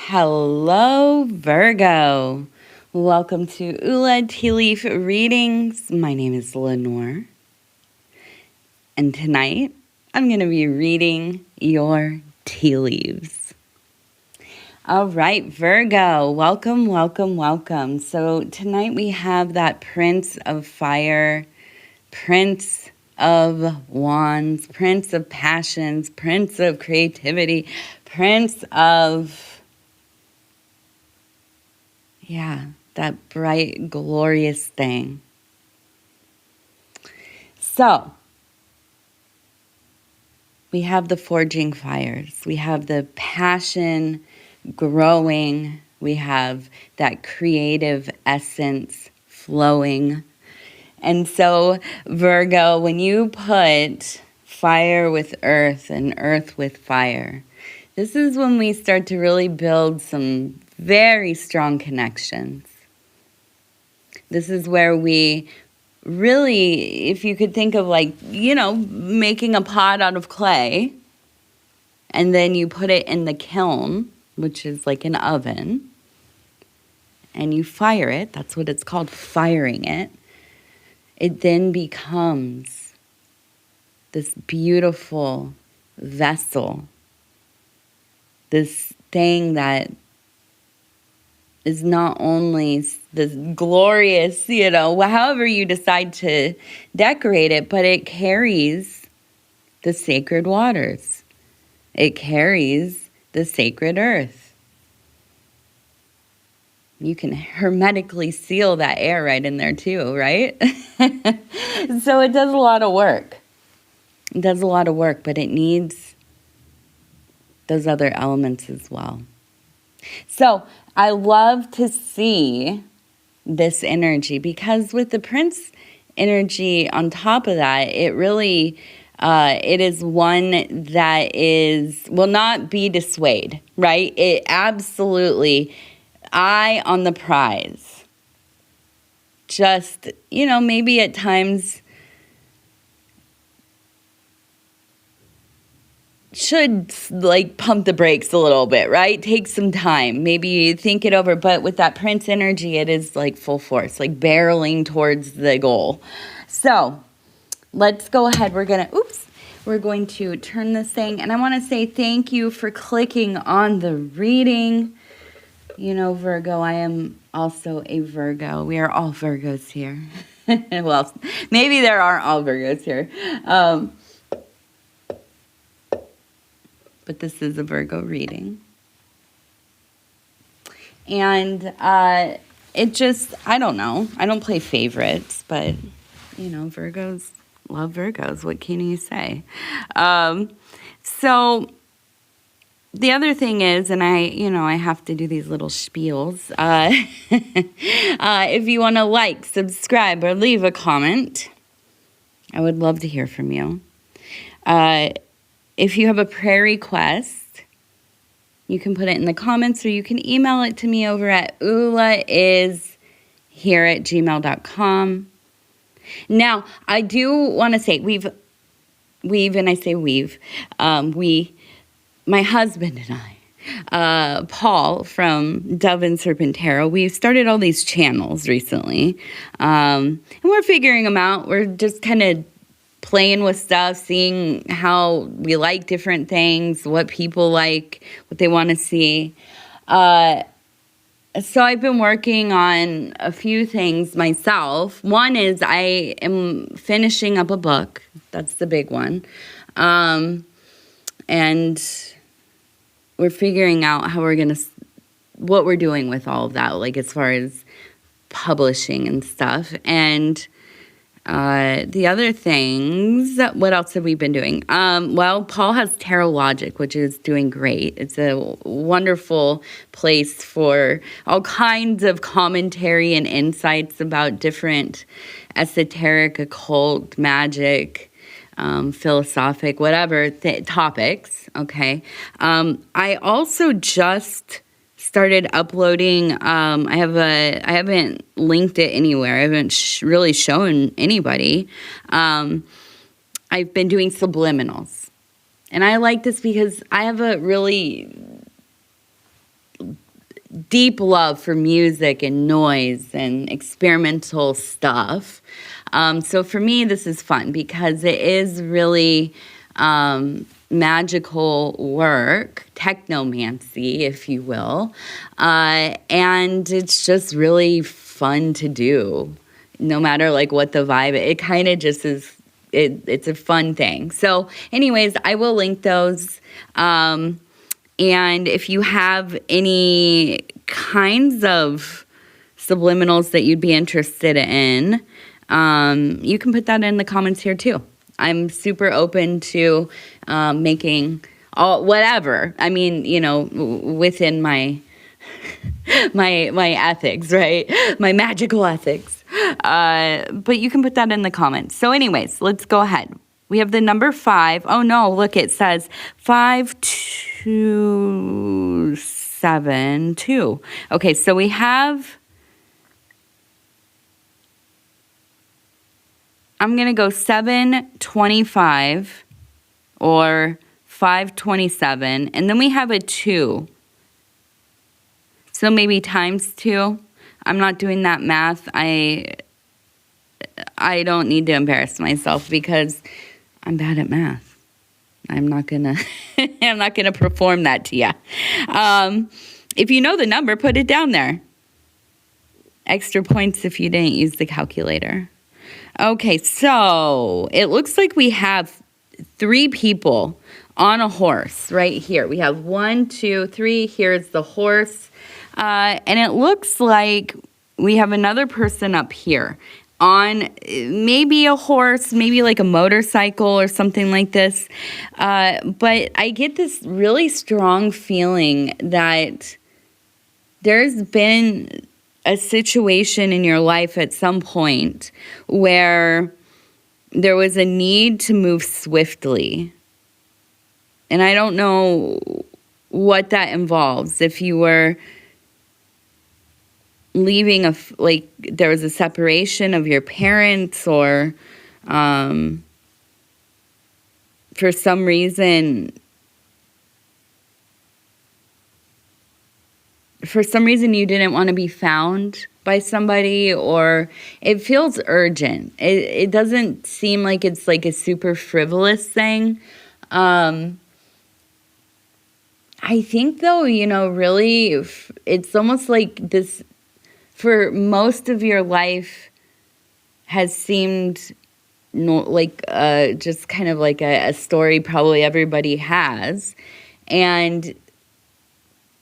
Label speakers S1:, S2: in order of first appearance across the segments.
S1: Hello, Virgo. Welcome to Ula Tea Leaf Readings. My name is Lenor. And tonight, I'm going to be reading your tea leaves. All right, Virgo, welcome, welcome, welcome. So tonight we have that Prince of Fire, Prince of Wands, Prince of Passions, Prince of Creativity, Prince of... that bright, glorious thing. So, we have the forging fires. We have the passion growing. We have that creative essence flowing. And so, Virgo, when you put fire with earth and earth with fire, this is when we start to really build some very strong connections. This is where we really, if you could think of making a pot out of clay, and then you put it in the kiln, which is like an oven, and you fire it, that's what it's called, firing it. It then becomes this beautiful vessel, this thing that is not only this glorious, however you decide to decorate it, but it carries the sacred waters. It carries the sacred earth. You can hermetically seal that air right in there too, right? So it does a lot of work. It does a lot of work, but it needs those other elements as well. So I love to see this energy because with the Prince energy on top of that, it really, it is one that will not be dissuaded, right? It absolutely, eye on the prize. Just, maybe at times should pump the brakes a little bit, right? Take some time, maybe think it over. But with that Prince energy, it is like full force, like barreling towards the goal. So let's go ahead. We're going to turn this thing. And I want to say thank you for clicking on the reading. Virgo, I am also a Virgo. We are all Virgos here. Well, maybe there aren't all Virgos here. But this is a Virgo reading. And it just, I don't know. I don't play favorites, but, Virgos love Virgos. What can you say? So the other thing is, and I have to do these little spiels. If you want to subscribe, or leave a comment, I would love to hear from you. If you have a prayer request, you can put it in the comments, or you can email it to me over at ulaishere@gmail.com. Now, I do want to say, my husband and I, Paul from Dove and Serpent Tarot, we've started all these channels recently, and we're figuring them out. We're just kind of playing with stuff, seeing how we like different things, what people like, what they want to see. So I've been working on a few things myself. One is I am finishing up a book. That's the big one. And we're figuring out what we're doing with all of that, as far as publishing and stuff. And the other things, what else have we been doing? Well, Paul has Tarot Logic, which is doing great. It's a wonderful place for all kinds of commentary and insights about different esoteric, occult, magic, philosophic, whatever topics, okay? I also just started uploading. I haven't linked it anywhere. I haven't really shown anybody. I've been doing subliminals, and I like this because I have a really deep love for music and noise and experimental stuff. So for me, this is fun because it is really magical work, technomancy, if you will. And it's just really fun to do, no matter like what the vibe. It kind of just is. It's a fun thing. So anyways, I will link those. And if you have any kinds of subliminals that you'd be interested in, you can put that in the comments here too. I'm super open to making whatever. I mean, within my my ethics, right? My magical ethics. But you can put that in the comments. So anyways, let's go ahead. We have the number 5. Oh no, look, it says 5272. Okay, so we have, I'm going to go 725 or 527, and then we have a 2. So maybe times 2. I'm not doing that math. I don't need to embarrass myself because I'm bad at math. I'm not gonna I'm not gonna perform that to you. If you know the number, put it down there. Extra points if you didn't use the calculator. Okay, so it looks like we have 3 people on a horse right here. We have 1, 2, 3. Here's the horse. And it looks like we have another person up here on maybe a horse, maybe like a motorcycle or something like this. But I get this really strong feeling that there's been a situation in your life at some point where there was a need to move swiftly. And I don't know what that involves. If you were leaving there was a separation of your parents, or for some reason you didn't want to be found by somebody, or it feels urgent. It doesn't seem like it's like a super frivolous thing. I think though, really it's almost like this for most of your life has seemed like just kind of like a story probably everybody has. And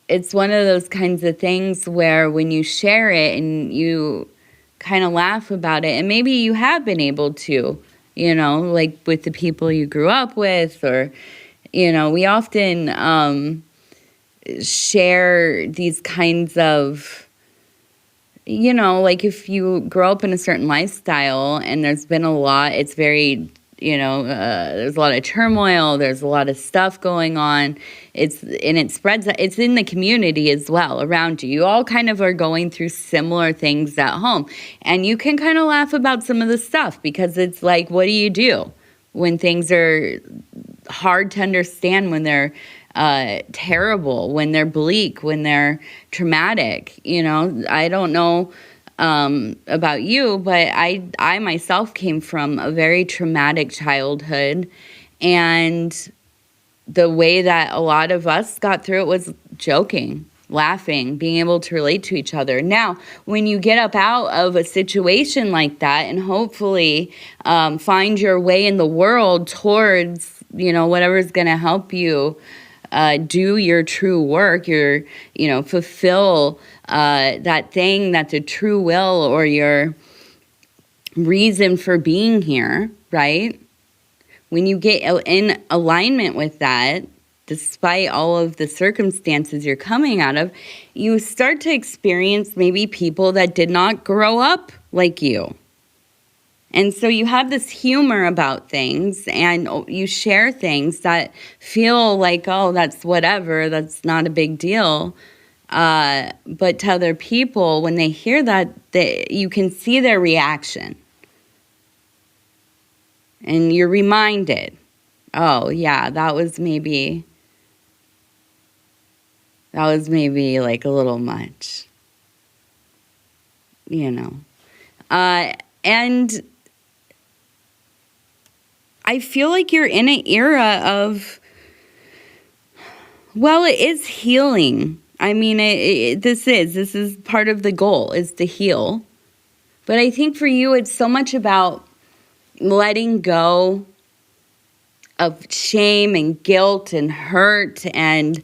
S1: it's one of those kinds of things where when you share it and you kind of laugh about it, and maybe you have been able to, like with the people you grew up with, or, we often share these kinds of, like if you grow up in a certain lifestyle and there's been a lot, it's very, there's a lot of turmoil, there's a lot of stuff going on. It spreads, it's in the community as well around you. You all kind of are going through similar things at home. And you can kind of laugh about some of the stuff because it's like, what do you do when things are hard to understand, when they're terrible, when they're bleak, when they're traumatic? I don't know about you, but I myself came from a very traumatic childhood, and the way that a lot of us got through it was joking, laughing, being able to relate to each other. Now, when you get up out of a situation like that and hopefully find your way in the world towards, whatever's going to help you do your true work, fulfill that thing that's a true will or your reason for being here, right? When you get in alignment with that, despite all of the circumstances you're coming out of, you start to experience maybe people that did not grow up like you. And so you have this humor about things, and you share things that feel like, oh, that's whatever, that's not a big deal. But to other people, when they hear that, you can see their reaction. And you're reminded, oh, yeah, that was maybe That was maybe like a little much, you know. And I feel like you're in an era of, well, it is healing. I mean, this is part of the goal, is to heal. But I think for you, it's so much about letting go of shame and guilt and hurt and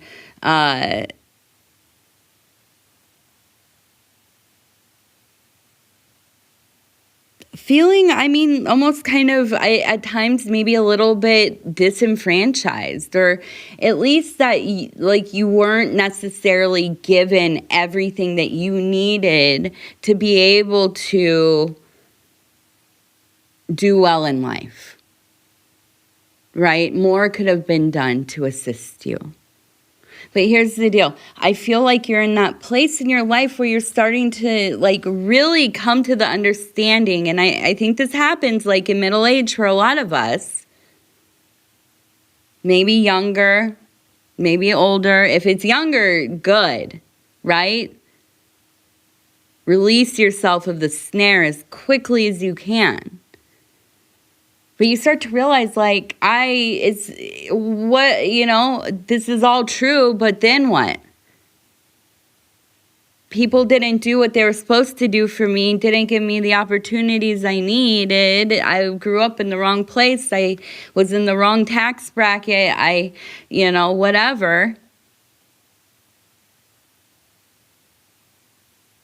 S1: feeling, I mean, almost kind of, at times, maybe a little bit disenfranchised, or at least that, like, you weren't necessarily given everything that you needed to be able to do well in life, right? More could have been done to assist you. But here's the deal. I feel like you're in that place in your life where you're starting to like really come to the understanding. And I think this happens like in middle age for a lot of us. Maybe younger, maybe older. If it's younger, good, right? Release yourself of the snare as quickly as you can. But you start to realize, like, this is all true, but then what? People didn't do what they were supposed to do for me, didn't give me the opportunities I needed. I grew up in the wrong place. I was in the wrong tax bracket. Whatever.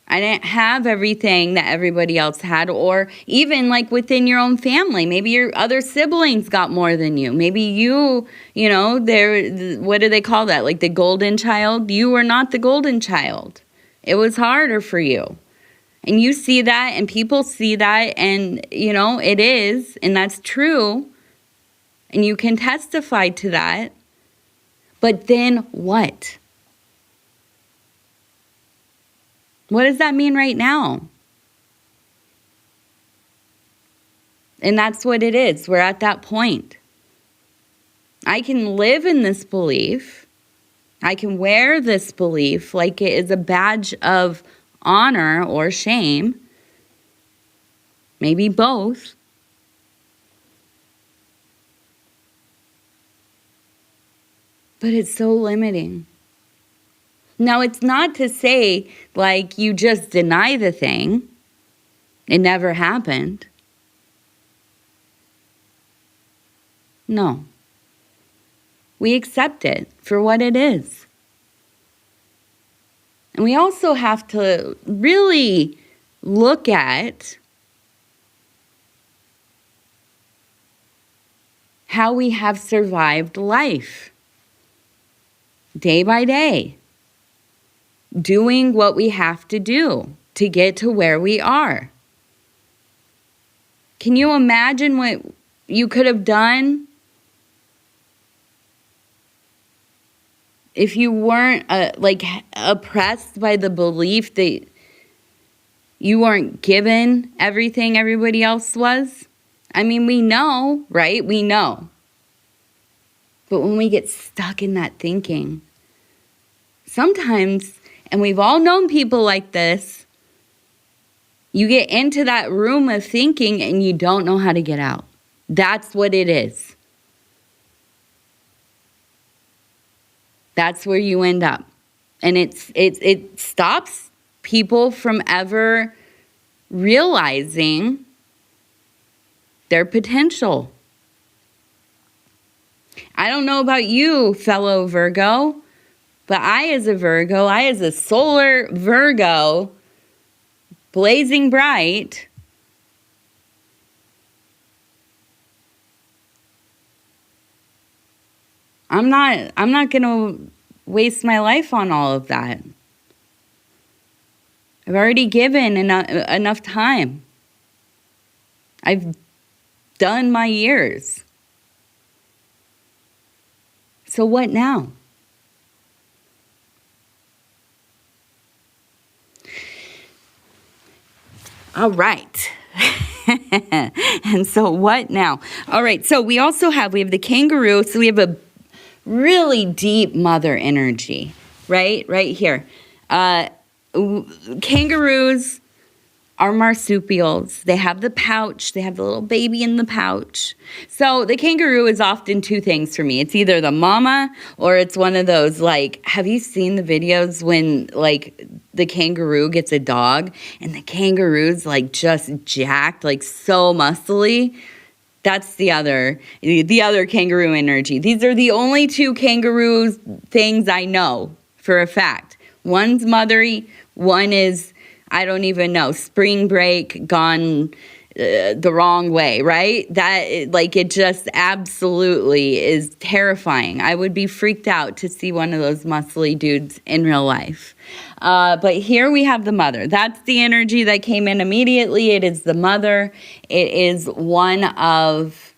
S1: I didn't have everything that everybody else had, or even like within your own family. Maybe your other siblings got more than you. Maybe what do they call that? Like the golden child? You were not the golden child. It was harder for you. And you see that, and people see that, and, it is, and that's true. And you can testify to that. But then what? What does that mean right now? And that's what it is. We're at that point. I can live in this belief. I can wear this belief like it is a badge of honor or shame. Maybe both. But it's so limiting. Now, it's not to say, like, you just deny the thing. It never happened. No. We accept it for what it is. And we also have to really look at how we have survived life. Day by day. Doing what we have to do to get to where we are. Can you imagine what you could have done if you weren't oppressed by the belief that you weren't given everything everybody else was? I mean, we know, right? We know. But when we get stuck in that thinking, sometimes, and we've all known people like this, you get into that room of thinking and you don't know how to get out. That's what it is. That's where you end up. And it stops people from ever realizing their potential. I don't know about you, fellow Virgo, but I as a solar Virgo, blazing bright, I'm not going to waste my life on all of that. I've already given enough time. I've done my years. So what now? All right. And so what now? All right. So we have the kangaroo. So we have a really deep mother energy. right? Right here. Kangaroos are marsupials. They have the pouch. They have the little baby in the pouch. So the kangaroo is often two things for me. It's either the mama or it's one of those, like, have you seen the videos when, like, the kangaroo gets a dog and the kangaroo's, like, just jacked, like, so muscly? That's the other kangaroo energy. These are the only two kangaroo things I know for a fact. One's mothery, one is, I don't even know, spring break gone the wrong way, right? That, like, it just absolutely is terrifying. I would be freaked out to see one of those muscly dudes in real life. But here we have the mother. That's the energy that came in immediately. It is the mother. It is one of,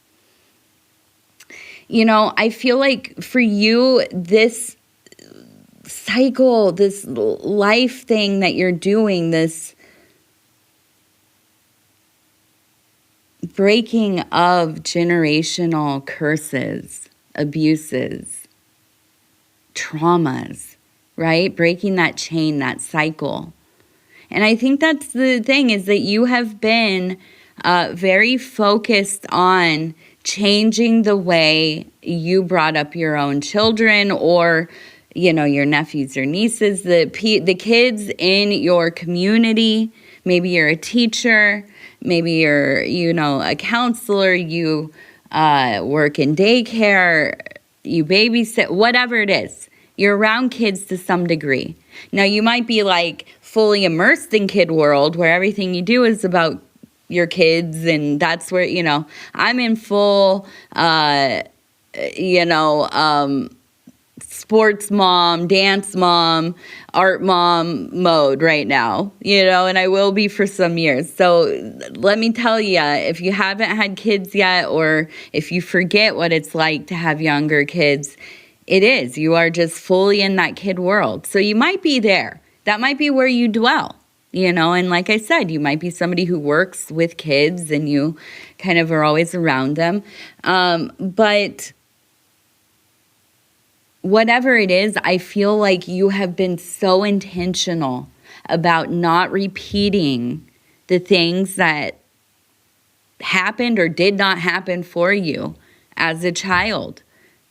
S1: you know, I feel like for you, this cycle, this life thing that you're doing, this breaking of generational curses, abuses, traumas, right? Breaking that chain, that cycle. And I think that's the thing, is that you have been very focused on changing the way you brought up your own children, or, you know, your nephews or nieces, the kids in your community. Maybe you're a teacher, maybe you're, you know, a counselor, you work in daycare, you babysit, whatever it is. You're around kids to some degree. Now, you might be, like, fully immersed in kid world where everything you do is about your kids, and that's where, you know, I'm in full, sports mom, dance mom, art mom mode right now, you know, and I will be for some years. So let me tell you, if you haven't had kids yet, or if you forget what it's like to have younger kids, it is. You are just fully in that kid world. So you might be there. That might be where you dwell, you know, and like I said, you might be somebody who works with kids and you kind of are always around them. But whatever it is, I feel like you have been so intentional about not repeating the things that happened or did not happen for you as a child,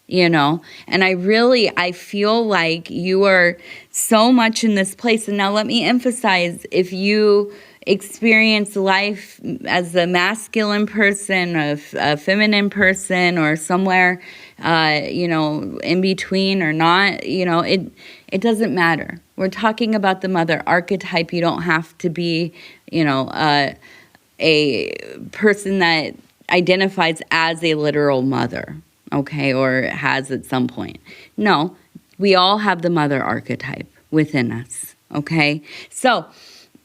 S1: you know. And I feel like you are so much in this place. And now let me emphasize, if you experience life as a masculine person, a feminine person, or somewhere, you know, in between or not, you know, it doesn't matter. We're talking about the mother archetype. You don't have to be, you know, a person that identifies as a literal mother, okay, or has at some point. No, we all have the mother archetype within us, okay? So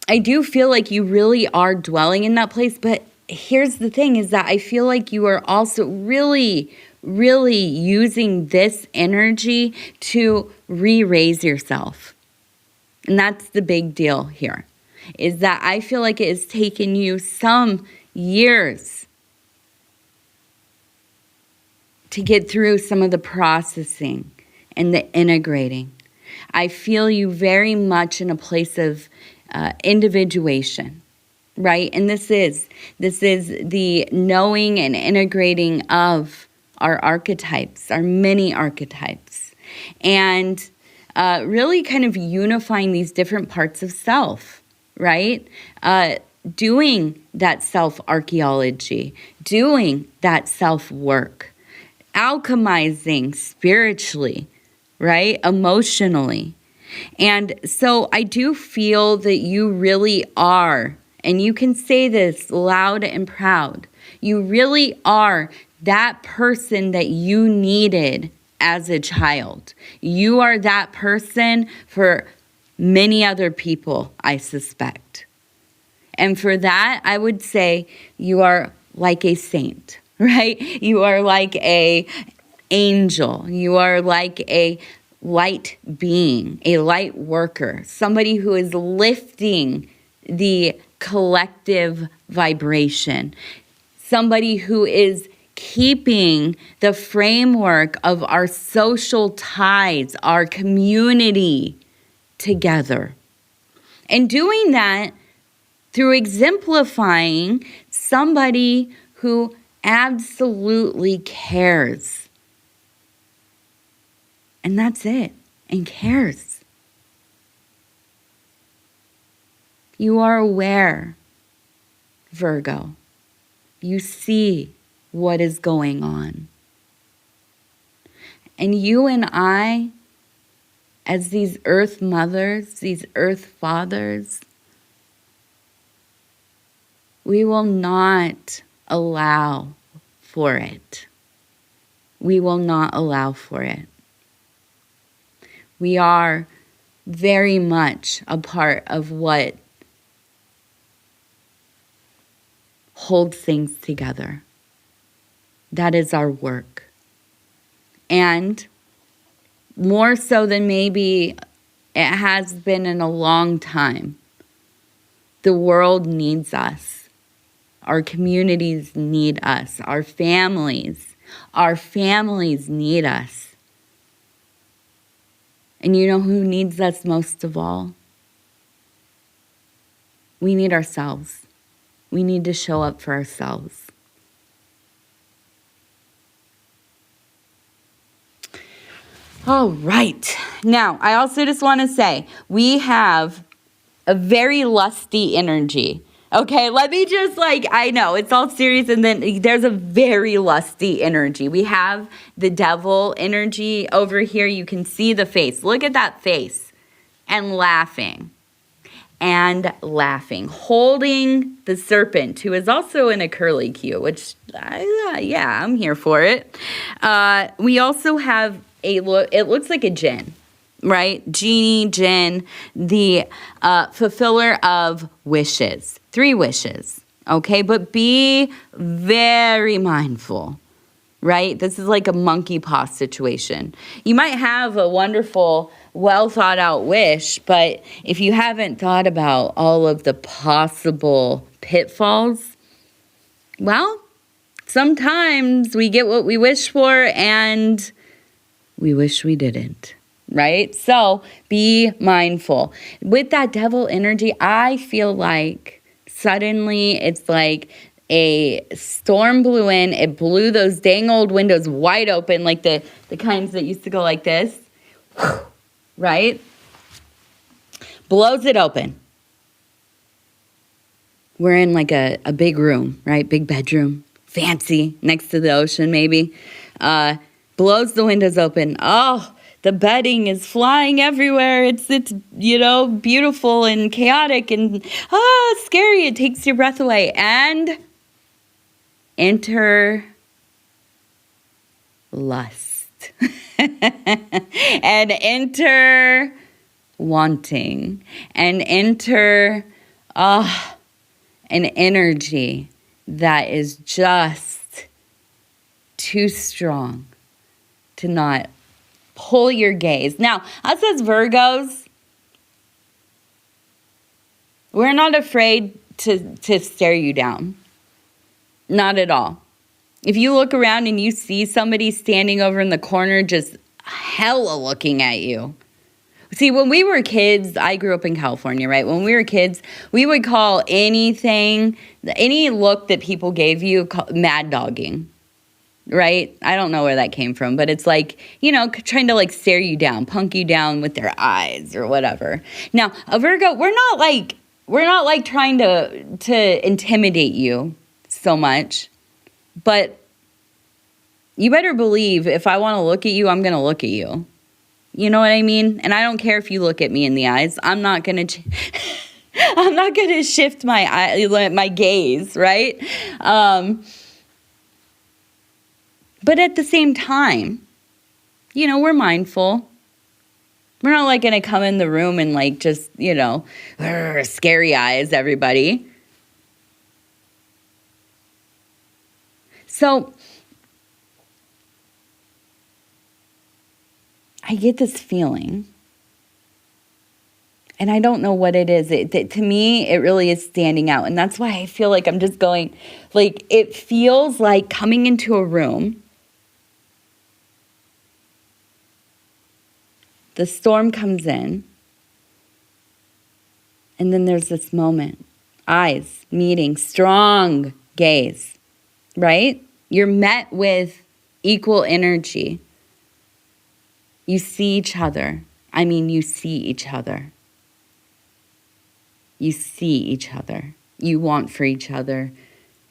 S1: I do feel like you really are dwelling in that place, but here's the thing, is that I feel like you are also really, really using this energy to re-raise yourself. And that's the big deal here, is that I feel like it has taken you some years to get through some of the processing and the integrating. I feel you very much in a place of individuation, right? And this is the knowing and integrating of our archetypes, our many archetypes, and really kind of unifying these different parts of self, right? Doing that self-archaeology, doing that self-work, alchemizing spiritually, right? Emotionally. And so I do feel that you really are, and you can say this loud and proud, you really are that person that you needed as a child. You are that person for many other people, I suspect. And for that, I would say you are like a saint, right? You are like a angel. You are like a light being, a light worker, somebody who is lifting the collective vibration, somebody who is keeping the framework of our social ties, our community together. And doing that through exemplifying somebody who absolutely cares. And that's it, and cares. You are aware, Virgo. You see what is going on. And you and I, as these earth mothers, these earth fathers, we will not allow for it. We will not allow for it. We are very much a part of what holds things together. That is our work. And more so than maybe it has been in a long time, the world needs us. Our communities need us. Our families need us. And you know who needs us most of all? We need ourselves. We need to show up for ourselves. All right. Now, I also just want to say, we have a very lusty energy. Okay, let me just I know it's all serious, and then there's a very lusty energy. We have the devil energy over here. You can see the face. Look at that face. And laughing. Holding the serpent, who is also in a curlicue, which, I'm here for it. We also have it looks like a djinn, right? Genie, djinn, the fulfiller of wishes. 3 wishes, okay? But be very mindful, right? This is like a monkey paw situation. You might have a wonderful, well thought out wish, but if you haven't thought about all of the possible pitfalls, well, sometimes we get what we wish for and we wish we didn't, right? So be mindful. With that devil energy, I feel like suddenly it's like a storm blew in. It blew those dang old windows wide open, like the kinds that used to go like this, right? Blows it open. We're in like a big room, right? Big bedroom, fancy, next to the ocean maybe. Blows the windows open. Oh, the bedding is flying everywhere. It's beautiful and chaotic and scary. It takes your breath away. And enter lust. And enter wanting. And enter an energy that is just too strong to not pull your gaze. Now, us as Virgos, we're not afraid to stare you down. Not at all. If you look around and you see somebody standing over in the corner just hella looking at you. See, when we were kids, I grew up in California, right? When we were kids, we would call anything, any look that people gave you, mad dogging. Right? I don't know where that came from, but it's like, trying to stare you down, punk you down with their eyes or whatever. Now, a Virgo, we're not trying to intimidate you so much, but you better believe if I want to look at you, I'm going to look at you. You know what I mean? And I don't care if you look at me in the eyes. I'm not going to shift my gaze, right? But at the same time, we're mindful. We're not going to come in the room and just, scary eyes everybody. So I get this feeling. And I don't know what it is. To me, it really is standing out. And that's why I feel like I'm just going, like, it feels like coming into a room. The storm comes in. And then there's this moment. Eyes meeting, strong gaze, right? You're met with equal energy. You see each other. I mean, you see each other. You see each other. You want for each other.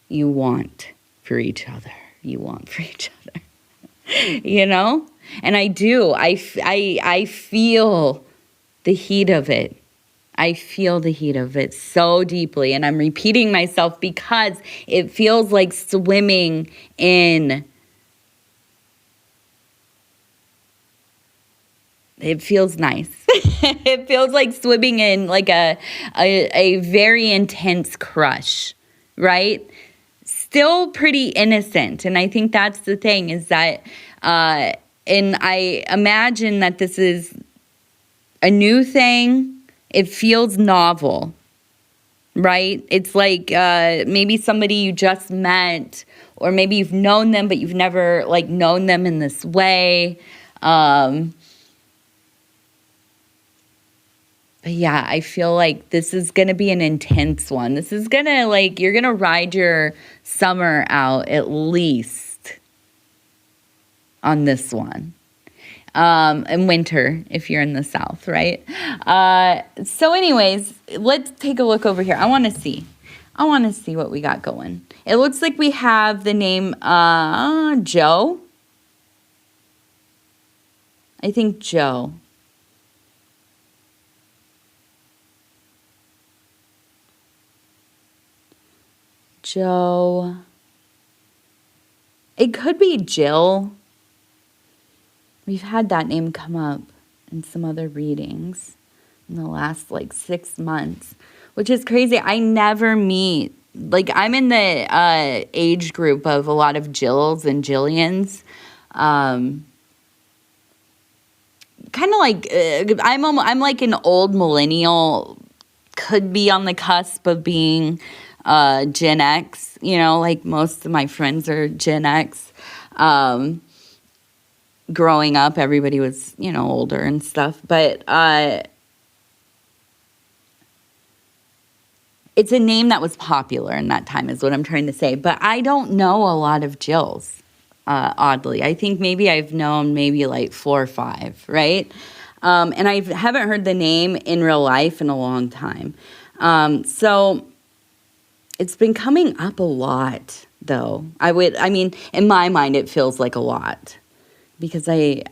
S1: You want for each other. You want for each other. You know? And I do. I feel the heat of it. I feel the heat of it so deeply. And I'm repeating myself because it feels like swimming in. It feels nice. It feels like swimming in like a very intense crush, right? Still pretty innocent. And I think that's the thing is that, and I imagine that this is a new thing. It feels novel, right? It's like maybe somebody you just met, or maybe you've known them, but you've never like known them in this way. But yeah, I feel like this is going to be an intense one. This is going to like, you're going to ride your summer out at least on this one. And winter if you're in the South, right? So anyways, let's take a look over here. I want to see what we got going. It looks like we have the name Joe. I think Joe. Joe. It could be Jill. We've had that name come up in some other readings in the last like 6 months, which is crazy. I never meet, like I'm in the age group of a lot of Jills and Jillians. Kind of like, I'm like an old millennial, could be on the cusp of being Gen X, you know, like most of my friends are Gen X. Growing up, everybody was, you know, older and stuff, but it's a name that was popular in that time is what I'm trying to say. But I don't know a lot of Jills, oddly. I think maybe I've known maybe like 4 or 5, right? And I haven't heard the name in real life in a long time. So it's been coming up a lot, though. I mean, in my mind, it feels like a lot. Because I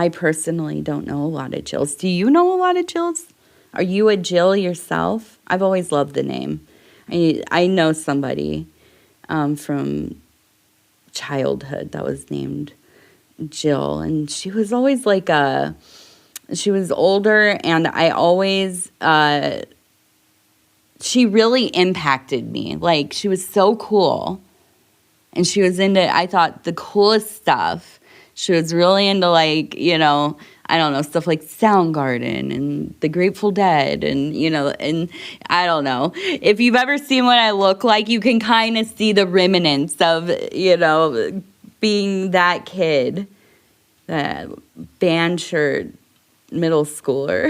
S1: personally don't know a lot of Jills. Do you know a lot of Jills? Are you a Jill yourself? I've always loved the name. I know somebody from childhood that was named Jill. And she was always like she was older, and I always, she really impacted me. Like, she was so cool. And she was into, I thought, the coolest stuff. She was really into, like, you know, I don't know, stuff like Soundgarden and the Grateful Dead and, you know, and I don't know. If you've ever seen what I look like, you can kind of see the remnants of, you know, being that kid, that band shirt middle schooler.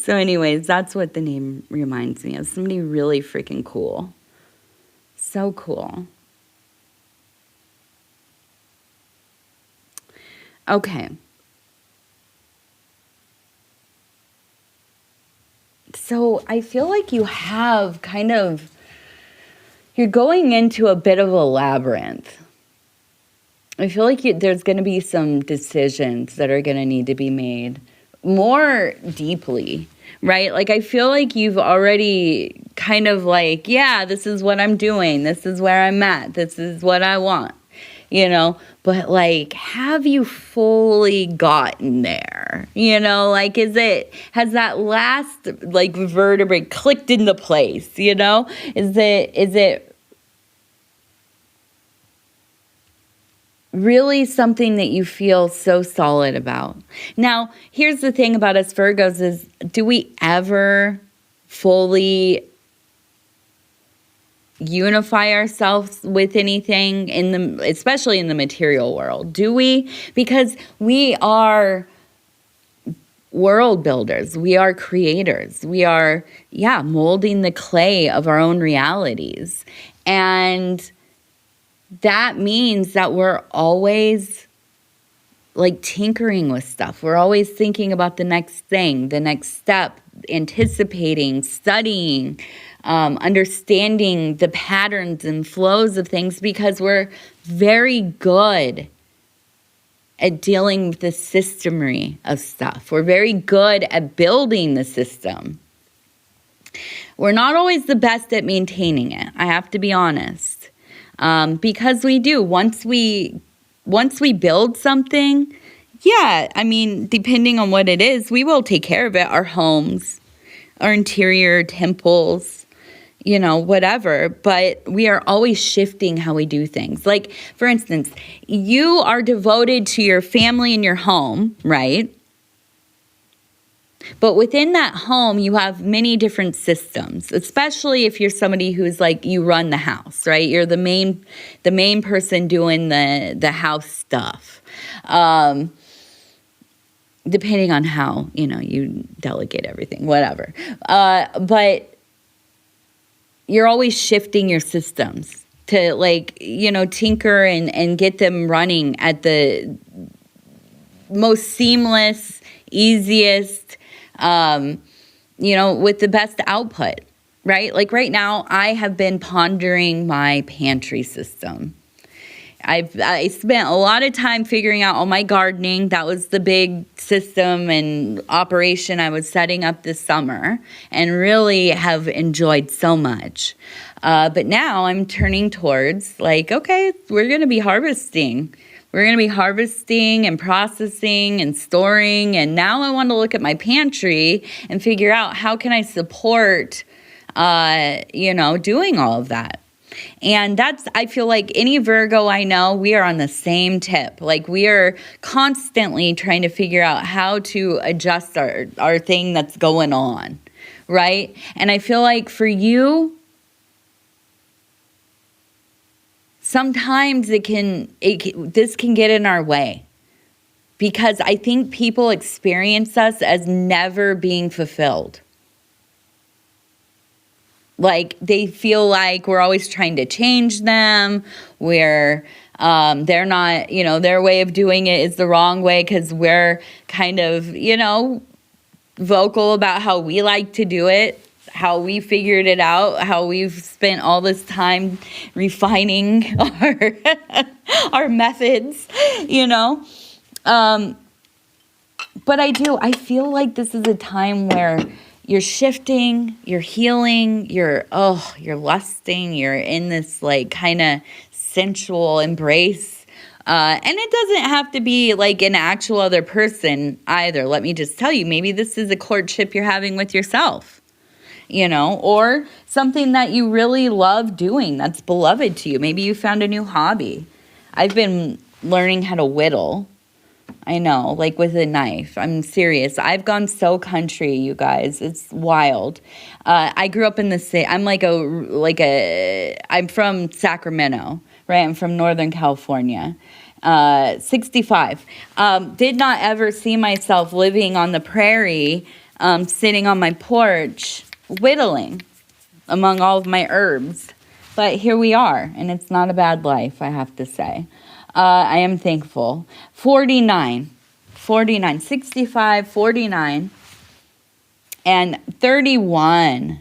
S1: So anyways, that's what the name reminds me of. Somebody really freaking cool. So cool. Okay. So I feel like you have kind of, you're going into a bit of a labyrinth. I feel like there's going to be some decisions that are going to need to be made more deeply, right? Like, I feel like you've already kind of like, yeah, this is what I'm doing. This is where I'm at. This is what I want, you know? But, like, have you fully gotten there? You know, like, has that last, like, vertebrae clicked into place, you know? Is it really something that you feel so solid about. Now, here's the thing about us Virgos is, do we ever fully unify ourselves with anything especially in the material world? Do we? Because we are world builders. We are creators. We are, molding the clay of our own realities. And that means that we're always like tinkering with stuff. We're always thinking about the next thing, the next step, anticipating, studying, understanding the patterns and flows of things, because we're very good at dealing with the systemery of stuff. We're very good at building the system. We're not always the best at maintaining it, I have to be honest. Because we do. Once we build something, depending on what it is, we will take care of it. Our homes, our interior temples, whatever. But we are always shifting how we do things. Like, for instance, you are devoted to your family and your home, right? But within that home, you have many different systems, especially if you're somebody who's like, you run the house, right? You're the main person doing the house stuff. Depending on how, you delegate everything, whatever. But you're always shifting your systems to tinker and get them running at the most seamless, easiest, with the best output, right? Like right now, I have been pondering my pantry system. I spent a lot of time figuring out all my gardening. That was the big system and operation I was setting up this summer, and really have enjoyed so much. But now I'm turning towards okay, we're going to be harvesting. We're going to be harvesting and processing and storing. And now I want to look at my pantry and figure out how can I support, doing all of that. And I feel like any Virgo I know, we are on the same tip. Like, we are constantly trying to figure out how to adjust our thing that's going on, right? And I feel like for you, sometimes this can get in our way, because I think people experience us as never being fulfilled. Like, they feel like we're always trying to change them. They're not, their way of doing it is the wrong way, because we're kind of, vocal about how we like to do it, how we figured it out, how we've spent all this time refining our methods, But I feel like this is a time where you're shifting, you're healing, you're lusting, you're in this kind of sensual embrace. And it doesn't have to be like an actual other person either. Let me just tell you, maybe this is a courtship you're having with yourself, or something that you really love doing that's beloved to you. Maybe you found a new hobby. I've been learning how to whittle. I know, with a knife. I'm serious. I've gone so country, you guys. It's wild. I grew up in the city. I'm I'm from Sacramento, right? I'm from Northern California. 65. Did not ever see myself living on the prairie, sitting on my porch, whittling among all of my herbs. But here we are, and it's not a bad life, I have to say. I am thankful. 49, 65, 49, and 31.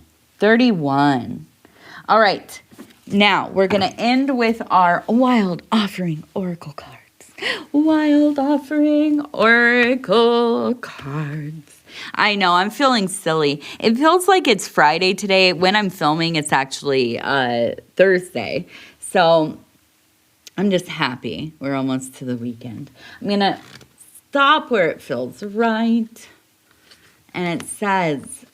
S1: All right, now we're going to end with our Wild Offering Oracle cards. Wild Offering Oracle cards. I know, I'm feeling silly. It feels like it's Friday today. When I'm filming, it's actually Thursday. So I'm just happy we're almost to the weekend. I'm going to stop where it feels right. And it says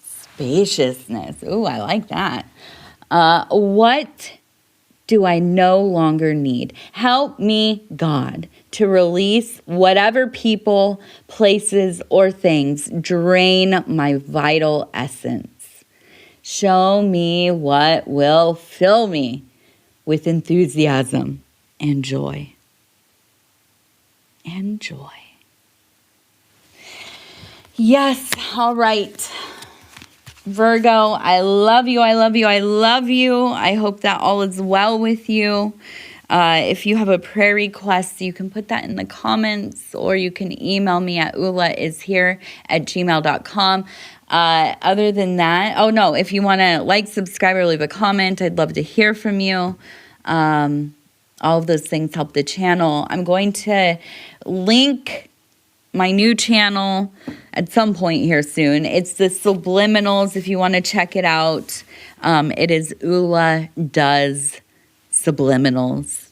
S1: spaciousness. Ooh, I like that. What do I no longer need? Help me, God, to release whatever people, places, or things drain my vital essence. Show me what will fill me with enthusiasm and joy. And joy. Yes, all right. Virgo, I love you, I love you, I love you. I hope that all is well with you. If you have a prayer request, you can put that in the comments, or you can email me at ulaishere@gmail.com. Other than that, oh no, if you want to like, subscribe, or leave a comment, I'd love to hear from you. All of those things help the channel. I'm going to link my new channel at some point here soon. It's the Subliminals, if you want to check it out. It is Ula Does Subliminals.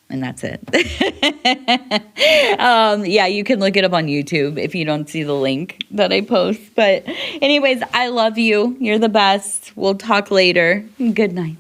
S1: And that's it. Yeah, you can look it up on YouTube if you don't see the link that I post. But anyways, I love you. You're the best. We'll talk later. Good night.